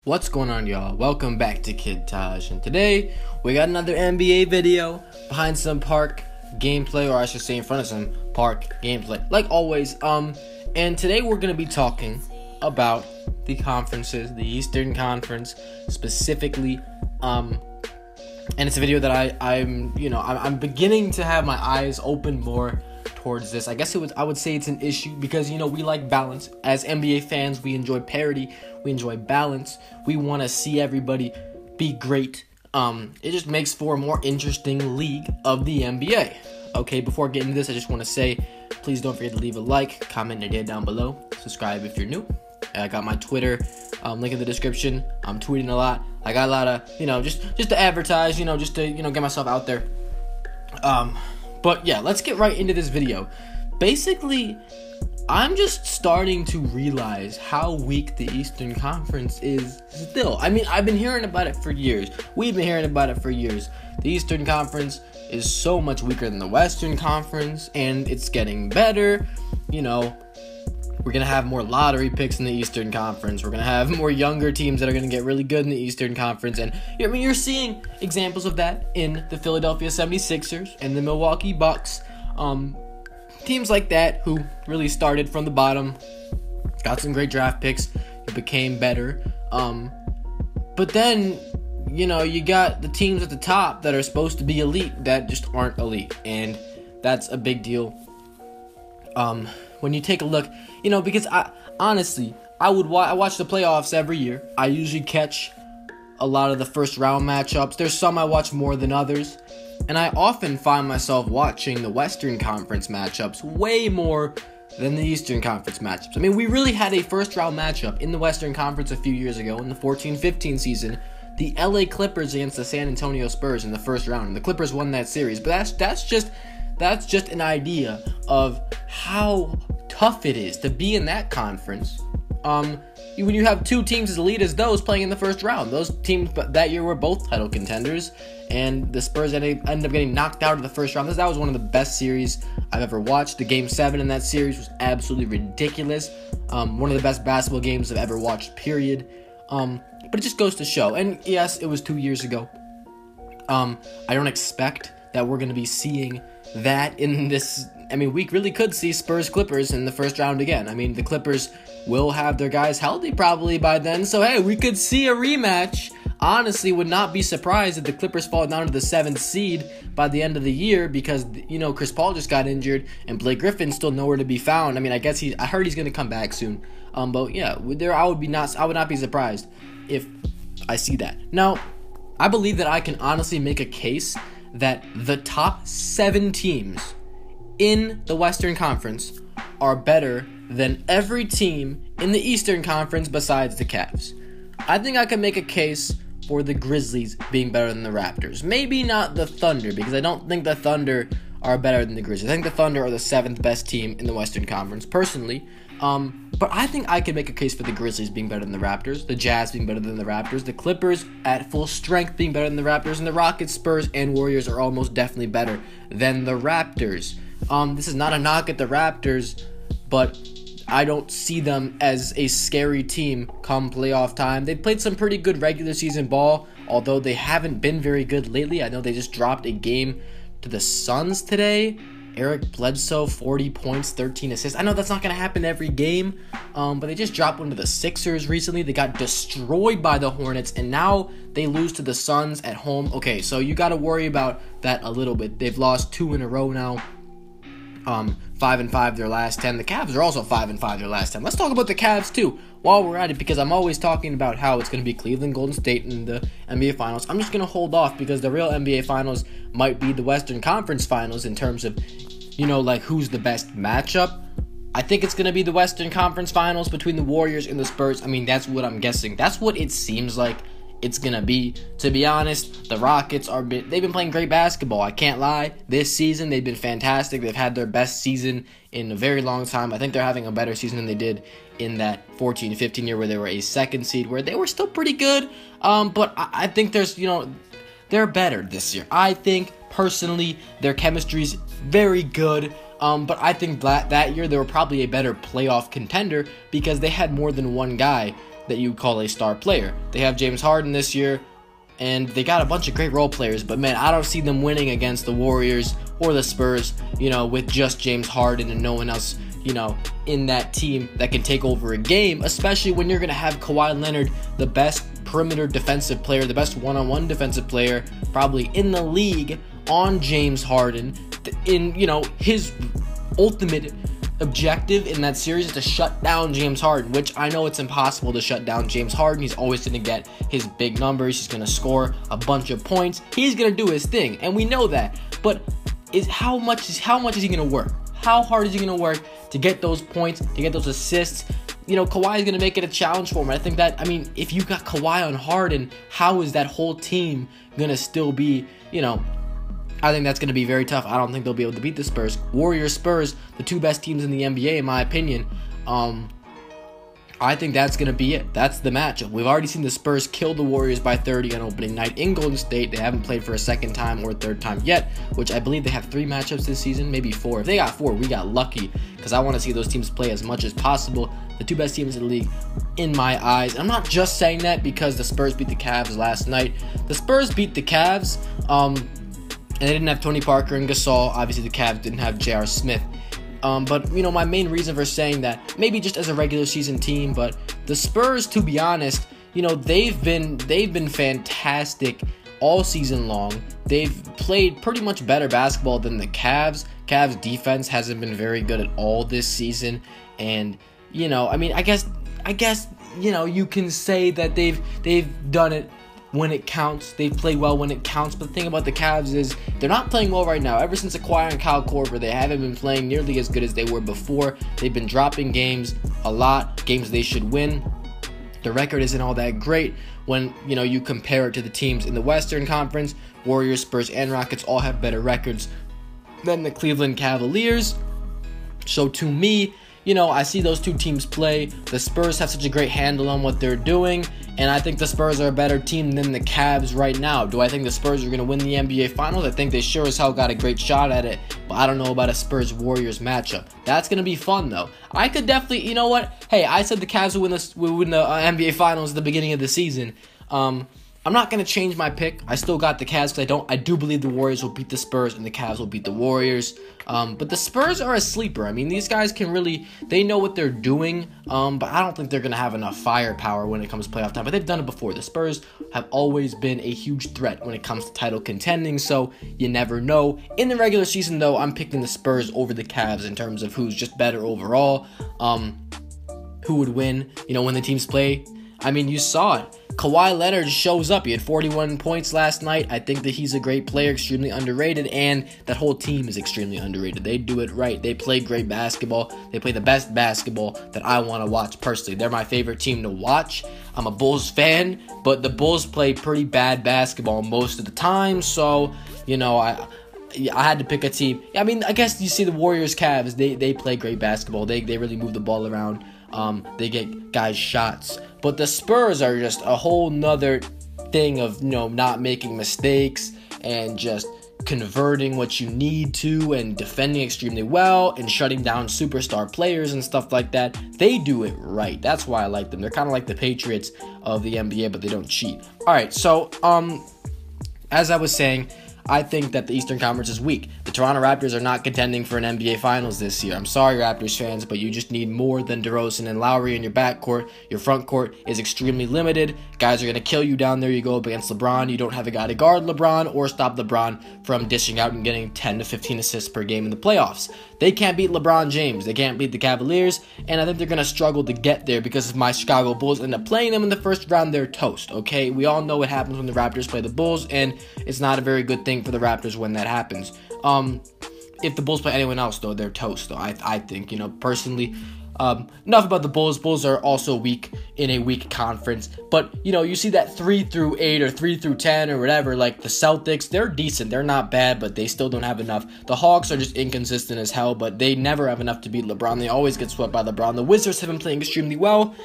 What's going on, y'all? Welcome back to Kid Taj, and today we got another NBA video behind some park gameplay, or I should say in front of some park gameplay, like always. And today we're gonna be talking about the conferences, the Eastern Conference specifically. And it's a video that I'm beginning to have my eyes open more towards this. I guess I would say it's an issue because, we like balance. As NBA fans, we enjoy parity, we enjoy balance, we want to see everybody be great. It just makes for a more interesting league of the NBA. Okay, before getting into this, I just want to say, please don't forget to leave a like, comment your idea down below, subscribe if you're new. I got my Twitter link in the description. I'm tweeting a lot. I got a lot of, just to advertise, just to, get myself out there. But yeah, let's get right into this video. Basically, I'm just starting to realize how weak the Eastern Conference is still. I mean, I've been hearing about it for years. We've been hearing about it for years. The Eastern Conference is so much weaker than the Western Conference, and it's getting better. We're going to have more lottery picks in the Eastern Conference. We're going to have more younger teams that are going to get really good in the Eastern Conference. And, you're seeing examples of that in the Philadelphia 76ers and the Milwaukee Bucks. Teams like that who really started from the bottom, got some great draft picks, became better. But then, you got the teams at the top that are supposed to be elite that just aren't elite. And that's a big deal. When you take a look, because I watch the playoffs every year. I usually catch a lot of the first round matchups. There's some I watch more than others, and I often find myself watching the Western Conference matchups way more than the Eastern Conference matchups. I mean, we really had a first round matchup in the Western Conference a few years ago in the 14-15 season. The LA Clippers against the San Antonio Spurs in the first round, and the Clippers won that series. But that's just an idea of how tough it is to be in that conference. When you have two teams as elite as those playing in the first round, those teams that year were both title contenders, and the Spurs ended up getting knocked out of the first round. That was one of the best series I've ever watched. The Game 7 in that series was absolutely ridiculous. One of the best basketball games I've ever watched, period. But it just goes to show. And yes, it was 2 years ago. I don't expect that we're going to be seeing that in this. I mean, we really could see Spurs-Clippers in the first round again. I mean, the Clippers will have their guys healthy probably by then. So, hey, we could see a rematch. Honestly, would not be surprised if the Clippers fall down to the 7th seed by the end of the year because, Chris Paul just got injured and Blake Griffin's still nowhere to be found. I mean, I heard he's going to come back soon. But yeah, I would not be surprised if I see that. Now, I believe that I can honestly make a case that the top 7 teams in the Western Conference are better than every team in the Eastern Conference besides the Cavs. I think I can make a case for the Grizzlies being better than the Raptors. Maybe not the Thunder, because I don't think the Thunder are better than the Grizzlies. I think the Thunder are the 7th best team in the Western Conference, personally. But I think I can make a case for the Grizzlies being better than the Raptors, the Jazz being better than the Raptors, the Clippers at full strength being better than the Raptors, and the Rockets, Spurs, and Warriors are almost definitely better than the Raptors. This is not a knock at the Raptors, but I don't see them as a scary team come playoff time. They've played some pretty good regular season ball, although they haven't been very good lately. I know they just dropped a game to the Suns today. Eric Bledsoe, 40 points, 13 assists. I know that's not going to happen every game, but they just dropped one to the Sixers recently. They got destroyed by the Hornets, and now they lose to the Suns at home. Okay, so you got to worry about that a little bit. They've lost 2 in a row now. 5-5 their last 10. The Cavs are also 5-5 their last 10. Let's talk about the Cavs too while we're at it, because I'm always talking about how it's going to be Cleveland, Golden State in the NBA Finals. I'm just going to hold off because the real NBA Finals might be the Western Conference Finals in terms of, who's the best matchup. I think it's going to be the Western Conference Finals between the Warriors and the Spurs. I mean, that's what I'm guessing. That's what it seems like it's going to be. To be honest, the Rockets they've been playing great basketball. I can't lie. This season, they've been fantastic. They've had their best season in a very long time. I think they're having a better season than they did in that 14-15 year where they were a 2nd seed, where they were still pretty good. But I think they're better this year. I think, personally, their chemistry's very good. But I think that year they were probably a better playoff contender because they had more than one guy that you call a star player. They have James Harden this year, and they got a bunch of great role players, but man, I don't see them winning against the Warriors or the Spurs, with just James Harden and no one else, in that team that can take over a game, especially when you're going to have Kawhi Leonard, the best perimeter defensive player, the best one-on-one defensive player probably in the league, on James Harden. In, his ultimate objective in that series is to shut down James Harden, which I know it's impossible to shut down James Harden. He's always going to get his big numbers. He's going to score a bunch of points. He's going to do his thing, and we know that. But how much is he going to work? How hard is he going to work to get those points, to get those assists? Kawhi is going to make it a challenge for him. I think that, if you got Kawhi on Harden, how is that whole team going to still be, I think that's going to be very tough. I don't think they'll be able to beat the Spurs. Warriors, Spurs, the two best teams in the NBA, in my opinion. I think that's going to be it. That's the matchup. We've already seen the Spurs kill the Warriors by 30 on opening night in Golden State. They haven't played for a second time or a third time yet, which I believe they have 3 matchups this season, maybe 4. If they got 4, we got lucky, because I want to see those teams play as much as possible. The two best teams in the league, in my eyes. And I'm not just saying that because the Spurs beat the Cavs last night. The Spurs beat the Cavs, and they didn't have Tony Parker and Gasol. Obviously, the Cavs didn't have J.R. Smith. But my main reason for saying that, maybe just as a regular season team, but the Spurs, to be honest, they've been fantastic all season long. They've played pretty much better basketball than the Cavs. Cavs defense hasn't been very good at all this season, and I guess you can say that they've done it when it counts. They play well when it counts, but the thing about the Cavs is they're not playing well right now. Ever since acquiring Kyle Korver, they haven't been playing nearly as good as they were before. They've been dropping games a lot, games they should win. The record isn't all that great when you compare it to the teams in the Western Conference. Warriors, Spurs, and Rockets all have better records than the Cleveland Cavaliers. So to me, I see those two teams play. The Spurs have such a great handle on what they're doing, and I think the Spurs are a better team than the Cavs right now. Do I think the Spurs are going to win the NBA Finals? I think they sure as hell got a great shot at it, but I don't know about a Spurs-Warriors matchup. That's going to be fun, though. I could definitely, Hey, I said the Cavs would win the NBA Finals at the beginning of the season. I'm not going to change my pick. I still got the Cavs because I do believe the Warriors will beat the Spurs and the Cavs will beat the Warriors. But the Spurs are a sleeper. These guys they know what they're doing, but I don't think they're going to have enough firepower when it comes to playoff time. But they've done it before. The Spurs have always been a huge threat when it comes to title contending, so you never know. In the regular season, though, I'm picking the Spurs over the Cavs in terms of who's just better overall, who would win, when the teams play. You saw it. Kawhi Leonard shows up. He had 41 points last night. I think that he's a great player, extremely underrated, and that whole team is extremely underrated. They do it right. They play great basketball. They play the best basketball that I want to watch personally. They're my favorite team to watch. I'm a Bulls fan, but the Bulls play pretty bad basketball most of the time, so, I had to pick a team. I guess you see the Warriors, Cavs, they play great basketball. They really move the ball around. They get guys shots. But the Spurs are just a whole nother thing of, not making mistakes and just converting what you need to and defending extremely well and shutting down superstar players and stuff like that. They do it right. That's why I like them. They're kind of like the Patriots of the NBA, but they don't cheat. All right, so as I was saying, I think that the Eastern Conference is weak. The Toronto Raptors are not contending for an NBA Finals this year. I'm sorry, Raptors fans, but you just need more than DeRozan and Lowry in your backcourt. Your front court is extremely limited. Guys are going to kill you down there. You go up against LeBron. You don't have a guy to guard LeBron or stop LeBron from dishing out and getting 10 to 15 assists per game in the playoffs. They can't beat LeBron James. They can't beat the Cavaliers, and I think they're going to struggle to get there because if my Chicago Bulls end up playing them in the first round, they're toast, okay? We all know what happens when the Raptors play the Bulls, and it's not a very good thing for the Raptors when that happens. If the Bulls play anyone else, though, they're toast, though, I think, personally. Enough about the Bulls. Bulls are also weak in a weak conference. But, you see that 3-8 or 3-10 or whatever, like the Celtics, they're decent. They're not bad, but they still don't have enough. The Hawks are just inconsistent as hell, but they never have enough to beat LeBron. They always get swept by LeBron. The Wizards have been playing extremely well.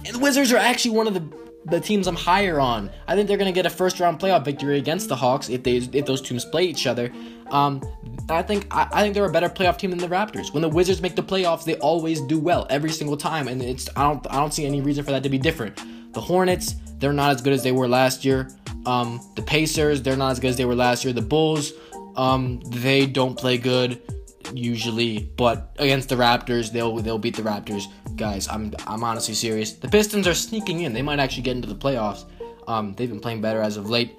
And the Wizards are actually one of the the teams I'm higher on. I think they're gonna get a first-round playoff victory against the Hawks if those teams play each other. I think they're a better playoff team than the Raptors. When the Wizards make the playoffs, they always do well every single time, and I don't see any reason for that to be different. The Hornets, they're not as good as they were last year. The Pacers, they're not as good as they were last year. The Bulls, they don't play good usually, but against the Raptors, they'll beat the Raptors. Guys, I'm honestly serious. The Pistons are sneaking in. They might actually get into the playoffs. They've been playing better as of late,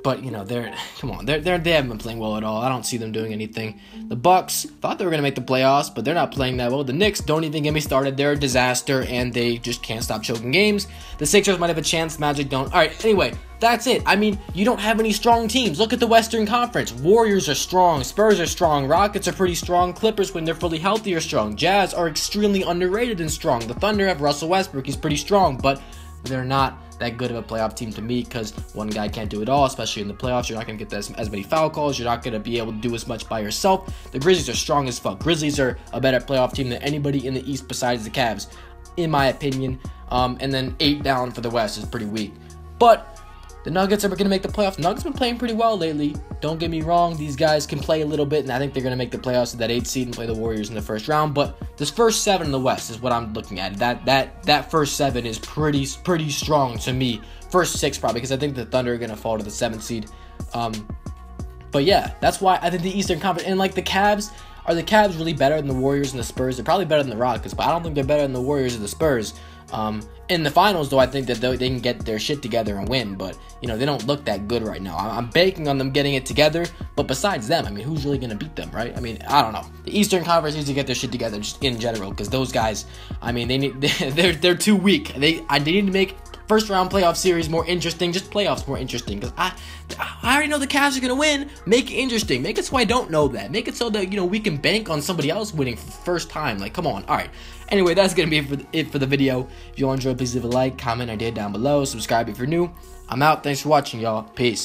but you know, they haven't been playing well at all. I don't see them doing anything. The Bucks thought they were gonna make the playoffs, but they're not playing that well. The Knicks, don't even get me started. They're a disaster, and they just can't stop choking games. The Sixers might have a chance. Magic don't. All right, anyway, that's it. I mean, you don't have any strong teams. Look at the Western Conference. Warriors are strong. Spurs are strong. Rockets are pretty strong. Clippers, when they're fully healthy, are strong. Jazz are extremely underrated and strong. The Thunder have Russell Westbrook. He's pretty strong, but they're not that good of a playoff team to me because one guy can't do it all, especially in the playoffs. You're not going to get as many foul calls. You're not going to be able to do as much by yourself. The Grizzlies are strong as fuck. Grizzlies are a better playoff team than anybody in the East besides the Cavs, in my opinion. And then 8 down for the West is pretty weak. But the Nuggets are going to make the playoffs. Nuggets been playing pretty well lately. Don't get me wrong. These guys can play a little bit, and I think they're going to make the playoffs at that 8th seed and play the Warriors in the first round. But this first 7 in the West is what I'm looking at. That first 7 is pretty strong to me. First 6 probably, because I think the Thunder are going to fall to the 7th seed. But yeah, that's why I think the Eastern Conference, and like the Cavs, are the Cavs really better than the Warriors and the Spurs? They're probably better than the Rockets, but I don't think they're better than the Warriors or the Spurs. In the finals, though, I think that they can get their shit together and win, but, you know, they don't look that good right now. I'm banking on them getting it together, but besides them, I mean, who's really going to beat them, right? I mean, I don't know. The Eastern Conference needs to get their shit together just in general, because those guys, I mean, they're too weak. They need to make first round playoff series more interesting, just playoffs more interesting, because I already know the Cavs are going to win. Make it interesting. Make it so I don't know that. Make it so that, you know, we can bank on somebody else winning for the first time. Like, come on. All right. Anyway, that's going to be it for the video. If you all enjoyed, please leave a like, comment, idea down below. Subscribe if you're new. I'm out. Thanks for watching, y'all. Peace.